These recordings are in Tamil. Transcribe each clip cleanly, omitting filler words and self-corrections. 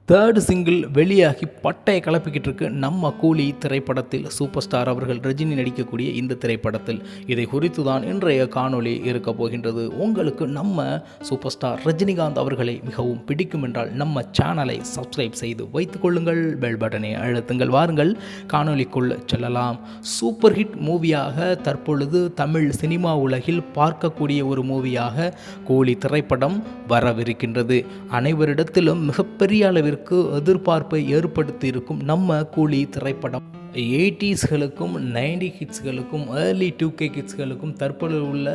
தேர்ட் சிங்கிள் வெளியாகி பட்டையை கிளப்பிக்கிட்டு இருக்கு நம்ம கூலி திரைப்படத்தில் சூப்பர் ஸ்டார் அவர்கள் ரஜினி நடிக்கக்கூடிய இந்த திரைப்படத்தில். இதை குறித்து தான் இன்றைய காணொளி இருக்க போகின்றது. உங்களுக்கு நம்ம சூப்பர் ஸ்டார் ரஜினிகாந்த் அவர்களை மிகவும் பிடிக்கும் என்றால் நம்ம சேனலை சப்ஸ்கிரைப் செய்து வைத்துக் கொள்ளுங்கள், பெல் பட்டனை அழுத்துங்கள். வாருங்கள் காணொளிக்குள் செல்லலாம். சூப்பர் ஹிட் மூவியாக தற்பொழுது தமிழ் சினிமா உலகில் பார்க்கக்கூடிய ஒரு மூவியாக கூலி திரைப்படம் வரவிருக்கின்றது. அனைவரிடத்திலும் மிகப்பெரிய அளவில் எதிர்பார்ப்பை ஏற்படுத்தி இருக்கும் நம்ம கூலி திரைப்படம் 80ஸ்களுக்கும் 90 கிட்ஸ்களுக்கும் ஏர்லி 2K கிட்ஸ்களுக்கும் தற்பொழுது உள்ள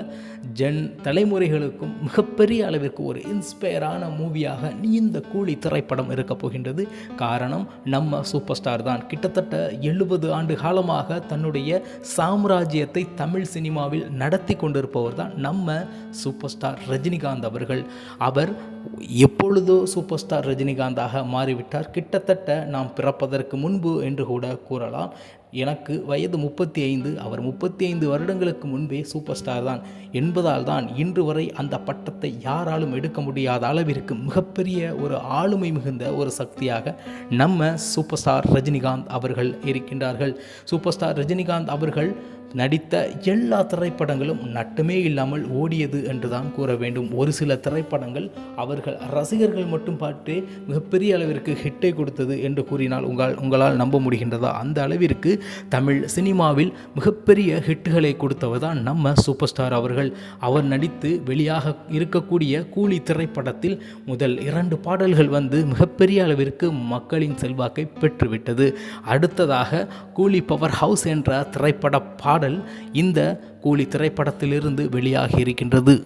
தலைமுறைகளுக்கும் மிகப்பெரிய அளவிற்கு ஒரு இன்ஸ்பயரான மூவியாக இந்த கூலி திரைப்படம் இருக்க போகின்றது. காரணம் நம்ம சூப்பர் ஸ்டார் தான். கிட்டத்தட்ட 70 ஆண்டு காலமாக தன்னுடைய சாம்ராஜ்யத்தை தமிழ் சினிமாவில் நடத்தி கொண்டிருப்பவர் தான் நம்ம சூப்பர் ஸ்டார் ரஜினிகாந்த் அவர்கள். அவர் எப்பொழுதோ சூப்பர் ஸ்டார் ரஜினிகாந்தாக மாறிவிட்டார். கிட்டத்தட்ட நாம் பிறப்பதற்கு முன்பு என்று கூட கூறலாம். எனக்கு வயது 35, அவர் 35 வருடங்களுக்கு முன்பே சூப்பர் ஸ்டார் தான் என்பதால் தான் இன்று வரை அந்த பட்டத்தை யாராலும் எடுக்க முடியாத அளவிற்கு மிகப்பெரிய ஒரு ஆளுமை மிகுந்த ஒரு சக்தியாக நம்ம சூப்பர் ஸ்டார் ரஜினிகாந்த் அவர்கள் இருக்கின்றார்கள். சூப்பர் ஸ்டார் ரஜினிகாந்த் அவர்கள் நடித்த எல்லா திரைப்படங்களும் நட்டமே இல்லாமல் ஓடியது என்றுதான் கூற வேண்டும். ஒரு சில திரைப்படங்கள் அவர்கள் ரசிகர்கள் மட்டும் பார்த்து மிகப்பெரிய அளவிற்கு ஹிட்டை கொடுத்தது என்று கூறினால் உங்களால் நம்ப முடிகின்றதா? அந்த அளவிற்கு தமிழ் சினிமாவில் மிகப்பெரிய ஹிட்டுகளை கொடுத்தவர் தான் நம்ம சூப்பர் ஸ்டார் அவர்கள். அவர் நடித்து வெளியாக இருக்கக்கூடிய கூலி திரைப்படத்தில் முதல் 2 பாடல்கள் மிகப்பெரிய அளவிற்கு மக்களின் செல்வாக்கை பெற்றுவிட்டது. அடுத்ததாக கூலி பவர் ஹவுஸ் என்ற திரைப்பட பாடல் இந்த கூலி திரைப்படத்திலிருந்து வெளியாகி இருக்கின்றது.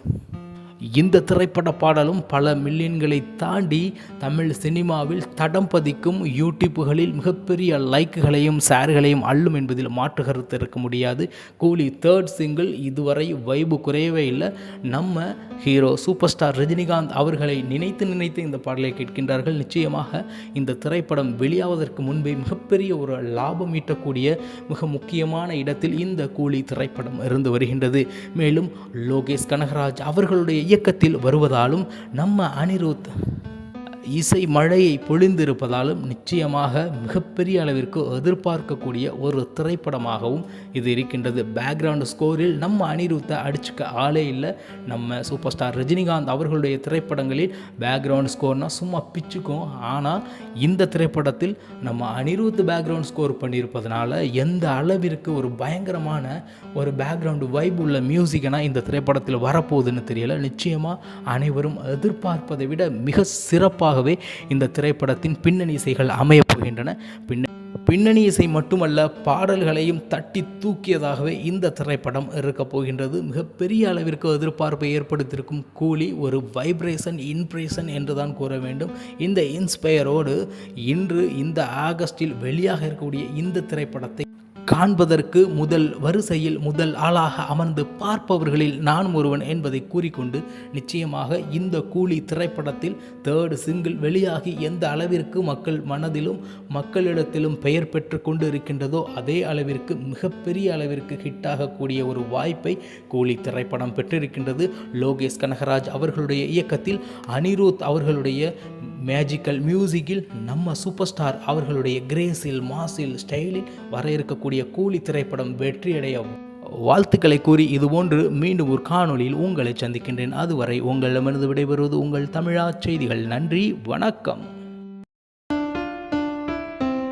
இந்த திரைப்பட பாடலும் பல மில்லியன்களை தாண்டி தமிழ் சினிமாவில் தடம் பதிக்கும். யூடியூப்புகளில் மிகப்பெரிய லைக்குகளையும் ஷேர்களையும் அள்ளும் என்பதில் மாற்று கருத்து இருக்க முடியாது. கூலி தேர்ட் சிங்கிள் இதுவரை வைபு குறையவே இல்லை. நம்ம ஹீரோ சூப்பர் ஸ்டார் ரஜினிகாந்த் அவர்களை நினைத்து இந்த பாடலை கேட்கின்றார்கள். நிச்சயமாக இந்த திரைப்படம் வெளியாவதற்கு முன்பே மிகப்பெரிய ஒரு லாபம் ஈட்டக்கூடிய மிக முக்கியமான இடத்தில் இந்த கூலி திரைப்படம் இருந்து வருகின்றது. மேலும் லோகேஷ் கனகராஜ் அவர்களுடைய இயக்கத்தில் வருவதாலும் நம்ம அனிருத் இசை மழையை பொழிந்திருப்பதாலும் நிச்சயமாக மிகப்பெரிய அளவிற்கு எதிர்பார்க்கக்கூடிய ஒரு திரைப்படமாகவும் இது இருக்கின்றது. பேக்ரவுண்ட் ஸ்கோரில் நம்ம அனிருத்தை அடிச்சுக்க ஆளே இல்லை. நம்ம சூப்பர் ஸ்டார் ரஜினிகாந்த் அவர்களுடைய திரைப்படங்களில் பேக்ரவுண்ட் ஸ்கோர்னால் சும்மா பிச்சுக்கும். ஆனால் இந்த திரைப்படத்தில் நம்ம அனிருத் பேக்ரவுண்ட் ஸ்கோர் பண்ணியிருப்பதனால எந்த அளவிற்கு ஒரு பயங்கரமான ஒரு பேக்ரவுண்டு வைப் உள்ள மியூசிக்னா இந்த திரைப்படத்தில் வரப்போகுதுன்னு தெரியல. நிச்சயமாக அனைவரும் எதிர்பார்ப்பதை விட மிக சிறப்பாக இந்த திரைப்படத்தின் பின்னணி இசைகள் அமையப் போகின்றன. பின்னணி இசை மட்டுமல்ல, பாடல்களையும் தட்டி தூக்கியதாகவே இந்த திரைப்படம் இருக்க போகின்றது. மிகப்பெரிய அளவிற்கு எதிர்பார்ப்பை ஏற்படுத்தியிருக்கும் கூலி ஒரு வைப்ரேஷன் இன்ஸ்பிரேஷன் என்றுதான் கூற வேண்டும். இந்த இன்ஸ்பயரோடு இன்று இந்த ஆகஸ்டில் வெளியாக இருக்கக்கூடிய இந்த திரைப்படத்தை காண்பதற்கு முதல் வரிசையில் முதல் ஆளாக அமர்ந்து பார்ப்பவர்களில் நானும் ஒருவன் என்பதை கூறிக்கொண்டு, நிச்சயமாக இந்த கூலி திரைப்படத்தில் தேர்ட் சிங்கிள் வெளியாகி எந்த அளவிற்கு மக்கள் மனதிலும் மக்களிடத்திலும் பெயர் பெற்று கொண்டு இருக்கின்றதோ அதே அளவிற்கு மிகப்பெரிய அளவிற்கு ஹிட்டாகக்கூடிய ஒரு வாய்ப்பை கூலி திரைப்படம் பெற்றிருக்கின்றது. லோகேஷ் கனகராஜ் அவர்களுடைய இயக்கத்தில் அனிருத் அவர்களுடைய மேஜிக்கல் மியூசிக்கில் நம்ம சூப்பர் ஸ்டார் அவர்களுடைய கிரேஸில் மாசில் ஸ்டைலில் வர இருக்கக்கூடிய கூலி திரைப்படம் வெற்றியடைய வாழ்த்துக்களை கூறி இதுபோன்று மீண்டும் ஒரு காணொளியில் உங்களை சந்திக்கின்றேன். அதுவரை உங்களிடமிருந்து விடைபெறுவது உங்கள் தமிழா செய்திகள். நன்றி, வணக்கம்.